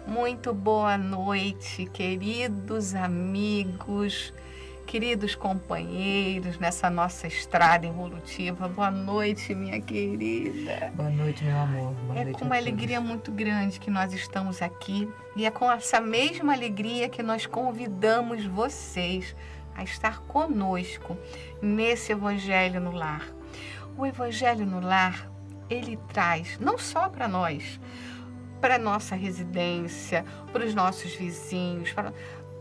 Muito boa noite, queridos amigos, queridos companheiros nessa nossa estrada evolutiva. Boa noite, minha querida. Boa noite, meu amor. Boa noite com uma alegria muito grande que nós estamos aqui e é com essa mesma alegria que nós convidamos vocês a estar conosco nesse Evangelho no Lar. O Evangelho no Lar, ele traz não só para nós, para nossa residência, para os nossos vizinhos, para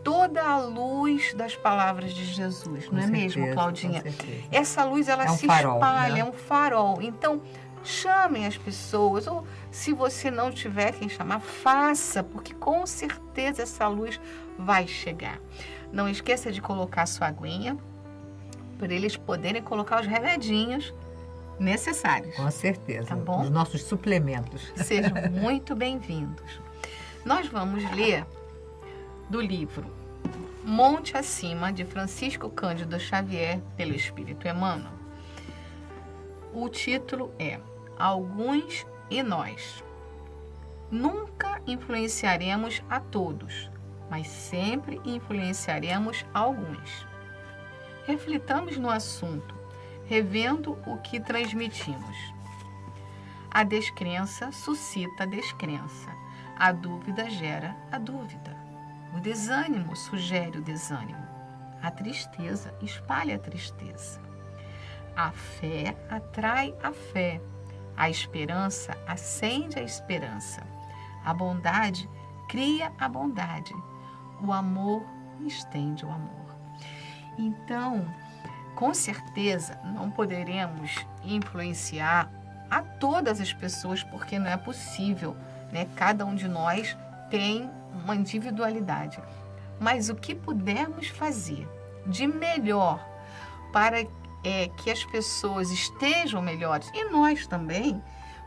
toda a luz das palavras de Jesus, não é mesmo, Claudinha? Essa luz, ela se espalha, né? É um farol. Então, chamem as pessoas, ou se você não tiver quem chamar, faça, porque com certeza essa luz vai chegar. Não esqueça de colocar a sua aguinha, para eles poderem colocar os remedinhos necessários. Com certeza. Tá bom? Os nossos suplementos. Sejam muito bem-vindos. Nós vamos ler do livro Monte Acima, de Francisco Cândido Xavier, pelo Espírito Emmanuel. O título é Alguns e Nós. Nunca influenciaremos a todos, mas sempre influenciaremos alguns. Reflitamos no assunto, revendo o que transmitimos. A descrença suscita a descrença. A dúvida gera a dúvida. O desânimo sugere o desânimo. A tristeza espalha a tristeza. A fé atrai a fé. A esperança acende a esperança. A bondade cria a bondade. O amor estende o amor. Então, com certeza, não poderemos influenciar a todas as pessoas, porque não é possível, né? Cada um de nós tem uma individualidade. Mas o que pudermos fazer de melhor para que as pessoas estejam melhores, e nós também,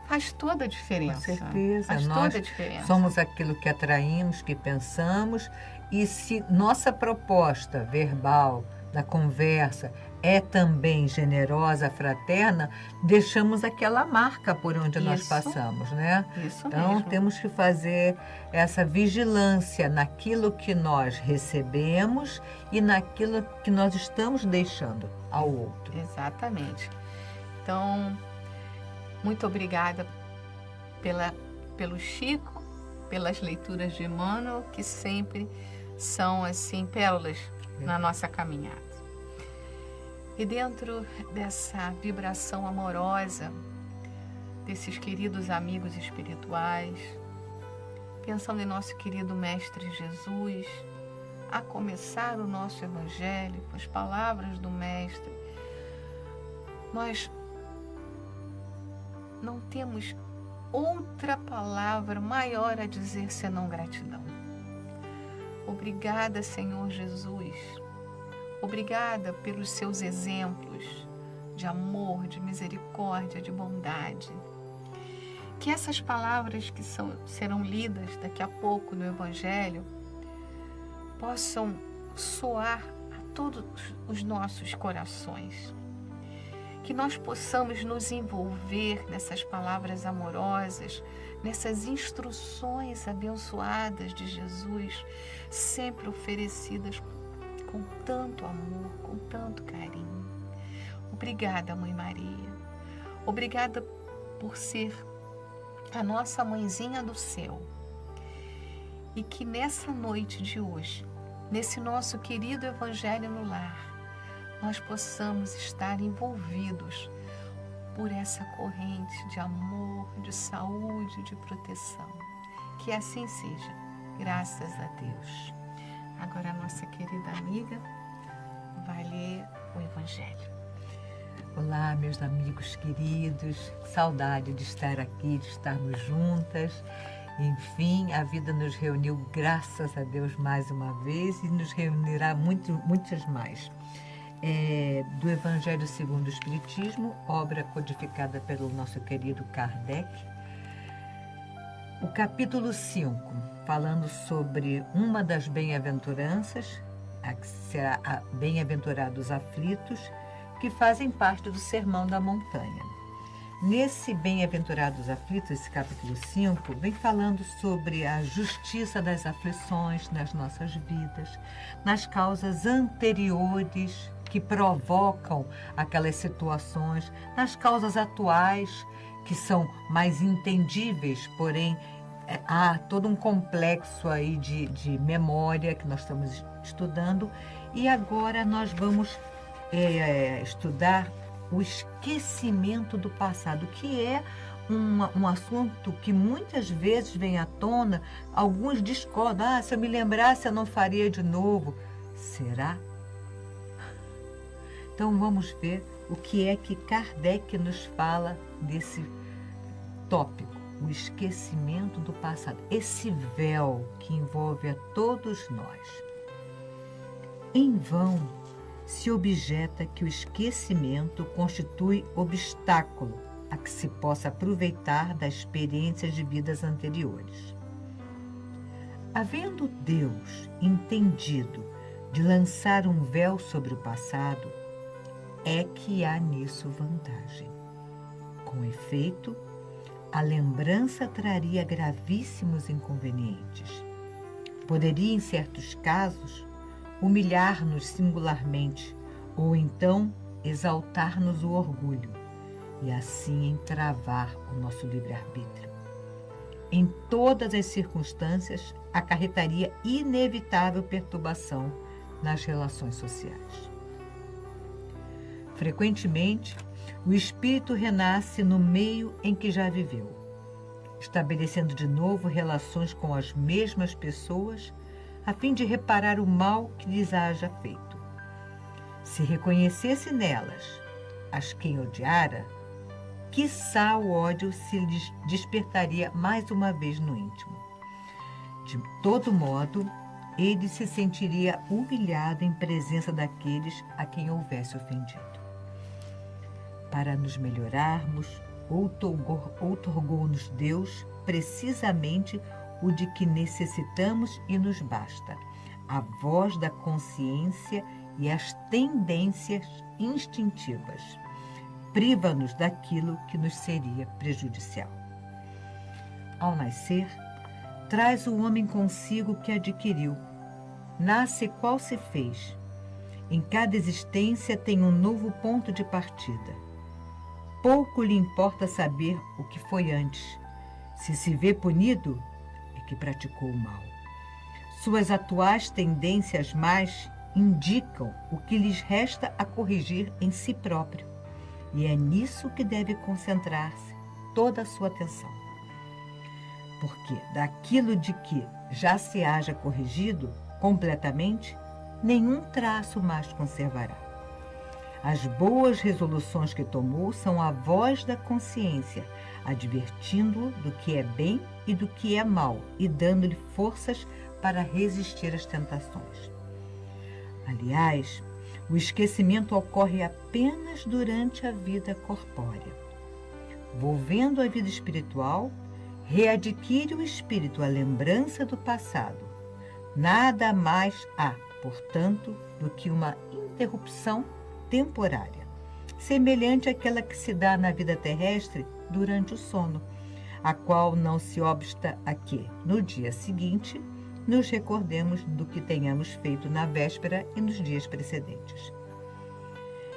faz toda a diferença. Com certeza. Faz toda a diferença. Somos aquilo que atraímos, que pensamos, e se nossa proposta verbal, da conversa, é também generosa, fraterna, deixamos aquela marca por onde nós passamos, né? Isso então, mesmo. Temos que fazer essa vigilância naquilo que nós recebemos e naquilo que nós estamos deixando ao outro. Exatamente. Então, muito obrigada pelo Chico, pelas leituras de Emmanuel, que sempre são, assim, pérolas na nossa caminhada. E dentro dessa vibração amorosa, desses queridos amigos espirituais, pensando em nosso querido Mestre Jesus, a começar o nosso Evangelho com as palavras do Mestre, nós não temos outra palavra maior a dizer senão gratidão. Obrigada, Senhor Jesus. Obrigada pelos seus exemplos de amor, de misericórdia, de bondade. Que essas palavras que serão lidas daqui a pouco no Evangelho possam soar a todos os nossos corações. Que nós possamos nos envolver nessas palavras amorosas, nessas instruções abençoadas de Jesus, sempre oferecidas com tanto amor, com tanto carinho. Obrigada, Mãe Maria. Obrigada por ser a nossa mãezinha do céu. E que nessa noite de hoje, nesse nosso querido Evangelho no Lar, nós possamos estar envolvidos por essa corrente de amor, de saúde, de proteção. Que assim seja, graças a Deus. Agora a nossa querida amiga vai ler o Evangelho. Olá, meus amigos queridos, saudade de estar aqui, de estarmos juntas. Enfim, a vida nos reuniu, graças a Deus, mais uma vez e nos reunirá muitas mais. Do Evangelho segundo o Espiritismo, obra codificada pelo nosso querido Kardec. O capítulo 5, falando sobre uma das bem-aventuranças, que será a bem-aventurados aflitos, que fazem parte do Sermão da Montanha. nesse Bem-aventurados aflitos, esse capítulo 5, vem falando sobre a justiça das aflições nas nossas vidas, nas causas anteriores que provocam aquelas situações, nas causas atuais que são mais entendíveis, porém há todo um complexo aí de memória que nós estamos estudando. E agora nós vamos estudar o esquecimento do passado, que é um assunto que muitas vezes vem à tona. Alguns discordam, se eu me lembrasse eu não faria de novo. Será? Então vamos ver o que é que Kardec nos fala desse tópico, o esquecimento do passado, esse véu que envolve a todos nós. Em vão se objeta que o esquecimento constitui obstáculo a que se possa aproveitar das experiências de vidas anteriores. Havendo Deus entendido de lançar um véu sobre o passado, é que há nisso vantagem. Com efeito, a lembrança traria gravíssimos inconvenientes. Poderia, em certos casos, humilhar-nos singularmente, ou então exaltar-nos o orgulho, e assim entravar o nosso livre-arbítrio. Em todas as circunstâncias, acarretaria inevitável perturbação nas relações sociais. Frequentemente, o espírito renasce no meio em que já viveu, estabelecendo de novo relações com as mesmas pessoas, a fim de reparar o mal que lhes haja feito. Se reconhecesse nelas as quem odiara, quiçá o ódio se lhes despertaria mais uma vez no íntimo. De todo modo, ele se sentiria humilhado em presença daqueles a quem houvesse ofendido. Para nos melhorarmos, outorgou-nos Deus precisamente o de que necessitamos e nos basta, a voz da consciência e as tendências instintivas. Priva-nos daquilo que nos seria prejudicial. Ao nascer, traz o homem consigo o que adquiriu. Nasce qual se fez. Em cada existência tem um novo ponto de partida. Pouco lhe importa saber o que foi antes. Se se vê punido, é que praticou o mal. Suas atuais tendências más indicam o que lhes resta a corrigir em si próprio. E é nisso que deve concentrar-se toda a sua atenção. Porque daquilo de que já se haja corrigido completamente, nenhum traço mais conservará. As boas resoluções que tomou são a voz da consciência, advertindo-o do que é bem e do que é mal e dando-lhe forças para resistir às tentações. Aliás, o esquecimento ocorre apenas durante a vida corpórea. Volvendo à vida espiritual, readquire o espírito a lembrança do passado. Nada mais há, portanto, do que uma interrupção temporária, semelhante àquela que se dá na vida terrestre durante o sono, a qual não se obsta a que, no dia seguinte, nos recordemos do que tenhamos feito na véspera e nos dias precedentes.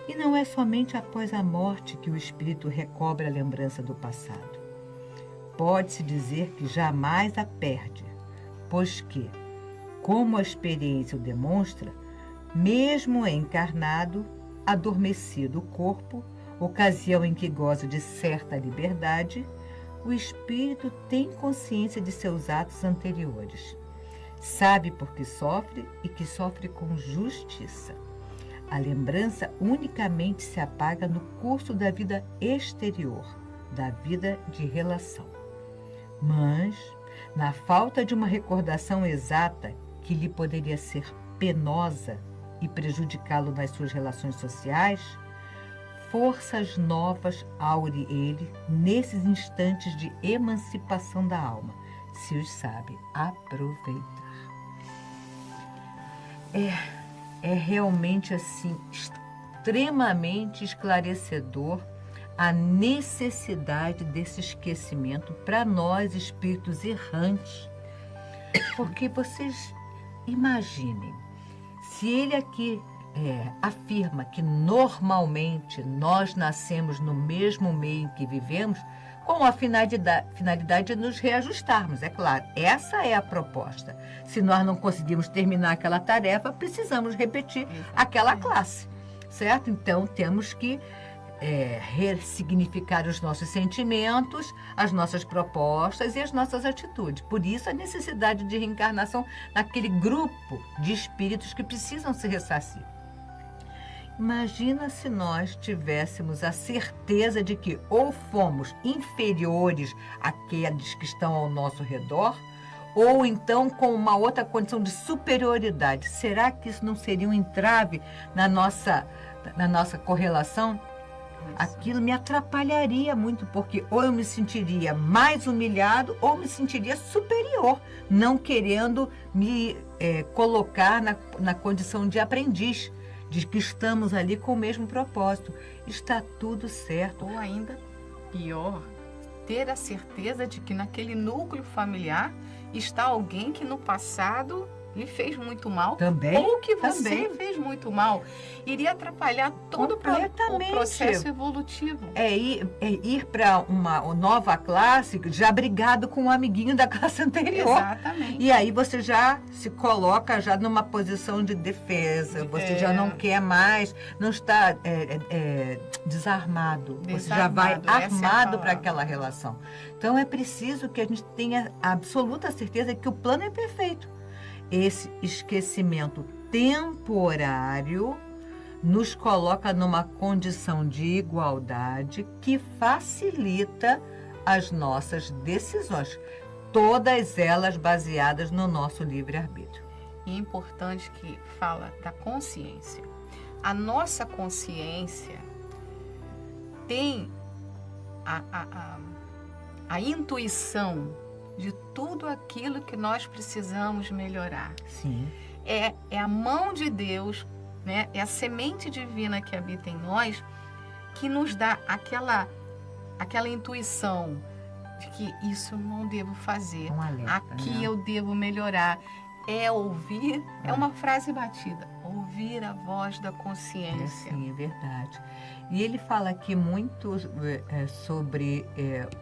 E não é somente após a morte que o espírito recobra a lembrança do passado. Pode-se dizer que jamais a perde, pois que, como a experiência o demonstra, mesmo encarnado, adormecido o corpo, ocasião em que goza de certa liberdade, o espírito tem consciência de seus atos anteriores. Sabe por que sofre e que sofre com justiça. A lembrança unicamente se apaga no curso da vida exterior, da vida de relação. Mas, na falta de uma recordação exata que lhe poderia ser penosa e prejudicá-lo nas suas relações sociais, forças novas aure ele nesses instantes de emancipação da alma, se os sabe aproveitar. É realmente assim extremamente esclarecedor a necessidade desse esquecimento para nós, espíritos errantes. Porque vocês imaginem, se ele aqui afirma que normalmente nós nascemos no mesmo meio em que vivemos, com a finalidade de nos reajustarmos, é claro. Essa é a proposta. Se nós não conseguimos terminar aquela tarefa, precisamos repetir aquela classe, certo? Então, temos que ressignificar os nossos sentimentos, as nossas propostas e as nossas atitudes. Por isso, a necessidade de reencarnação naquele grupo de espíritos que precisam se ressarcir. Imagina se nós tivéssemos a certeza de que ou fomos inferiores àqueles que estão ao nosso redor, ou então com uma outra condição de superioridade. Será que isso não seria um entrave na nossa correlação? Aquilo me atrapalharia muito, porque ou eu me sentiria mais humilhado ou me sentiria superior, não querendo me colocar na condição de aprendiz, de que estamos ali com o mesmo propósito. Está tudo certo. Ou ainda pior, ter a certeza de que naquele núcleo familiar está alguém que no passado lhe fez muito mal. Também? Ou que você Também. fez muito mal. Iria atrapalhar todo o processo evolutivo. Ir para uma nova classe já brigado com um amiguinho da classe anterior. Exatamente. E aí você já se coloca já numa posição de defesa. Você já não quer mais, não está desarmado. Você já vai armado para aquela relação. Então é preciso que a gente tenha a absoluta certeza que o plano é perfeito. Esse esquecimento temporário nos coloca numa condição de igualdade que facilita as nossas decisões, todas elas baseadas no nosso livre-arbítrio. E é importante que fala da consciência. A nossa consciência tem a intuição de tudo aquilo que nós precisamos melhorar. Sim. É a mão de Deus, né? É a semente divina que habita em nós que nos dá aquela intuição de que isso eu não devo fazer. Um alerta, aqui né? eu devo melhorar. É ouvir, é uma frase batida, ouvir a voz da consciência. Sim, é verdade. E ele fala aqui muito sobre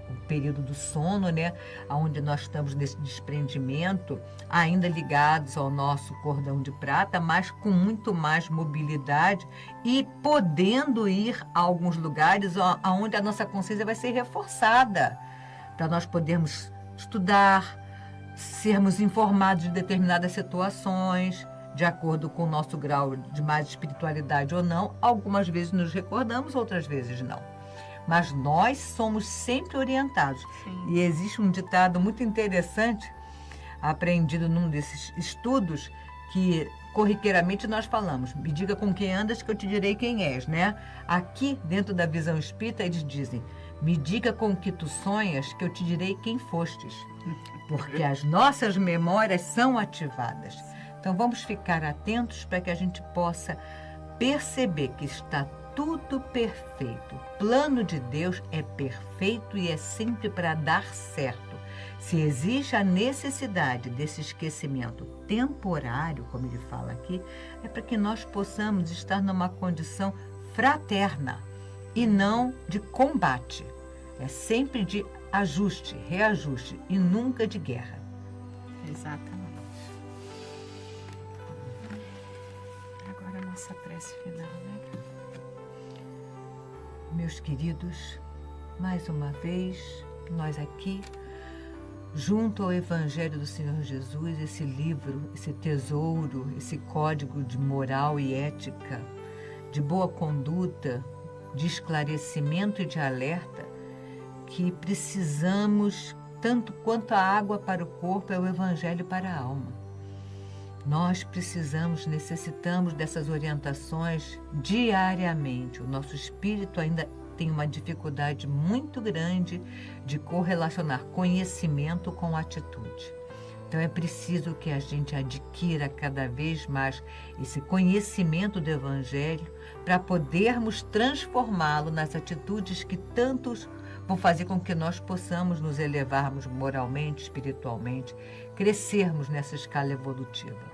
o período do sono, né? Onde nós estamos nesse desprendimento, ainda ligados ao nosso cordão de prata, mas com muito mais mobilidade e podendo ir a alguns lugares onde a nossa consciência vai ser reforçada, para nós podermos estudar, sermos informados de determinadas situações, de acordo com o nosso grau de mais espiritualidade ou não. Algumas vezes nos recordamos, outras vezes não. Mas nós somos sempre orientados. Sim. E existe um ditado muito interessante, aprendido num desses estudos, que corriqueiramente nós falamos: me diga com quem andas que eu te direi quem és, né? Aqui, dentro da visão espírita, eles dizem: me diga com que tu sonhas que eu te direi quem fostes. Porque as nossas memórias são ativadas. Então vamos ficar atentos para que a gente possa perceber que está tudo perfeito. O plano de Deus é perfeito e é sempre para dar certo. Se existe a necessidade desse esquecimento temporário, como ele fala aqui, é para que nós possamos estar numa condição fraterna e não de combate. É sempre de ajuste, reajuste e nunca de guerra. Exatamente. Agora a nossa prece final, né? Meus queridos, mais uma vez, nós aqui, junto ao Evangelho do Senhor Jesus, esse livro, esse tesouro, esse código de moral e ética, de boa conduta, de esclarecimento e de alerta, que precisamos, tanto quanto a água para o corpo é o Evangelho para a alma. Nós necessitamos dessas orientações diariamente. O nosso espírito ainda tem uma dificuldade muito grande de correlacionar conhecimento com atitude. Então é preciso que a gente adquira cada vez mais esse conhecimento do Evangelho para podermos transformá-lo nas atitudes que tantos vão fazer com que nós possamos nos elevarmos moralmente, espiritualmente, crescermos nessa escala evolutiva.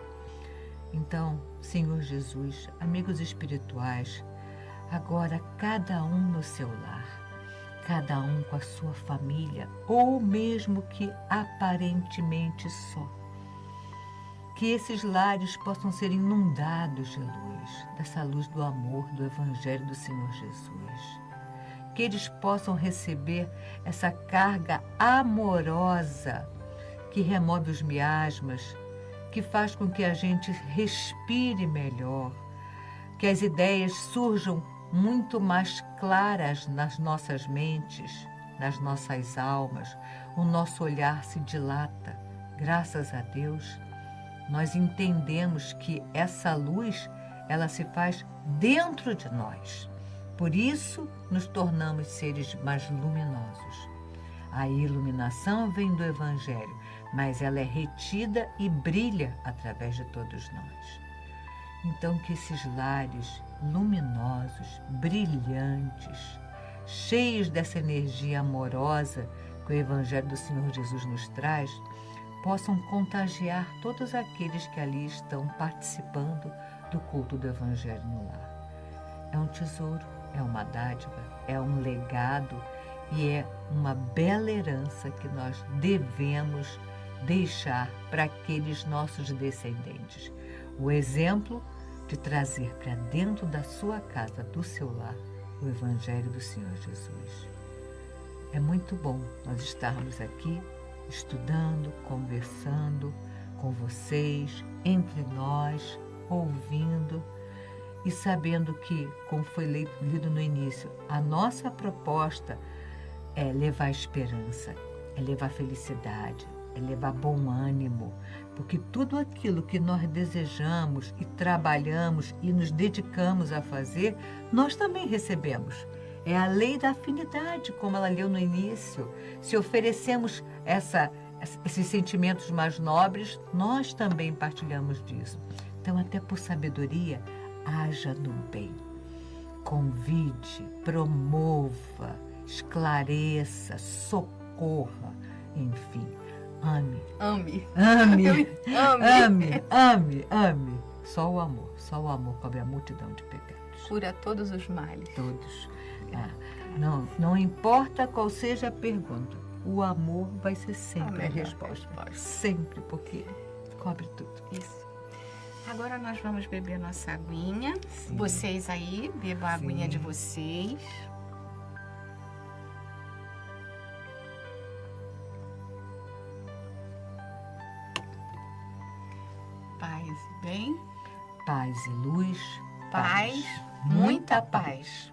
Então, Senhor Jesus, amigos espirituais, agora cada um no seu lar, cada um com a sua família, ou mesmo que aparentemente só. Que esses lares possam ser inundados de luz, dessa luz do amor, do Evangelho do Senhor Jesus. Que eles possam receber essa carga amorosa que remove os miasmas, que faz com que a gente respire melhor, que as ideias surjam muito mais claras nas nossas mentes, nas nossas almas, o nosso olhar se dilata. Graças a Deus, nós entendemos que essa luz, ela se faz dentro de nós. Por isso, nos tornamos seres mais luminosos. A iluminação vem do Evangelho, mas ela é retida e brilha através de todos nós. Então, que esses lares luminosos, brilhantes, cheios dessa energia amorosa que o Evangelho do Senhor Jesus nos traz, possam contagiar todos aqueles que ali estão participando do culto do Evangelho no lar. É um tesouro, é uma dádiva, é um legado e é uma bela herança que nós devemos deixar para aqueles nossos descendentes. O exemplo de trazer para dentro da sua casa, do seu lar, o Evangelho do Senhor Jesus. É muito bom nós estarmos aqui estudando, conversando com vocês, entre nós, ouvindo e sabendo que, como foi lido no início, a nossa proposta é levar esperança, é levar felicidade, é levar bom ânimo, porque tudo aquilo que nós desejamos e trabalhamos e nos dedicamos a fazer, nós também recebemos. É a lei da afinidade, como ela leu no início. Se oferecemos esses sentimentos mais nobres, nós também partilhamos disso. Então, até por sabedoria, haja no bem. Convide, promova, esclareça, socorra, enfim. Ame. Ame. Ame. Ame. Ame. Ame. Só o amor cobre a multidão de pecados. Cura todos os males. Todos. Não importa qual seja a pergunta, o amor vai ser sempre a resposta. Sempre, porque cobre tudo. Isso. Agora nós vamos beber nossa aguinha. Sim. Vocês aí, bebam a aguinha Sim. de vocês. Paz e bem. Paz e luz. Paz, muita paz.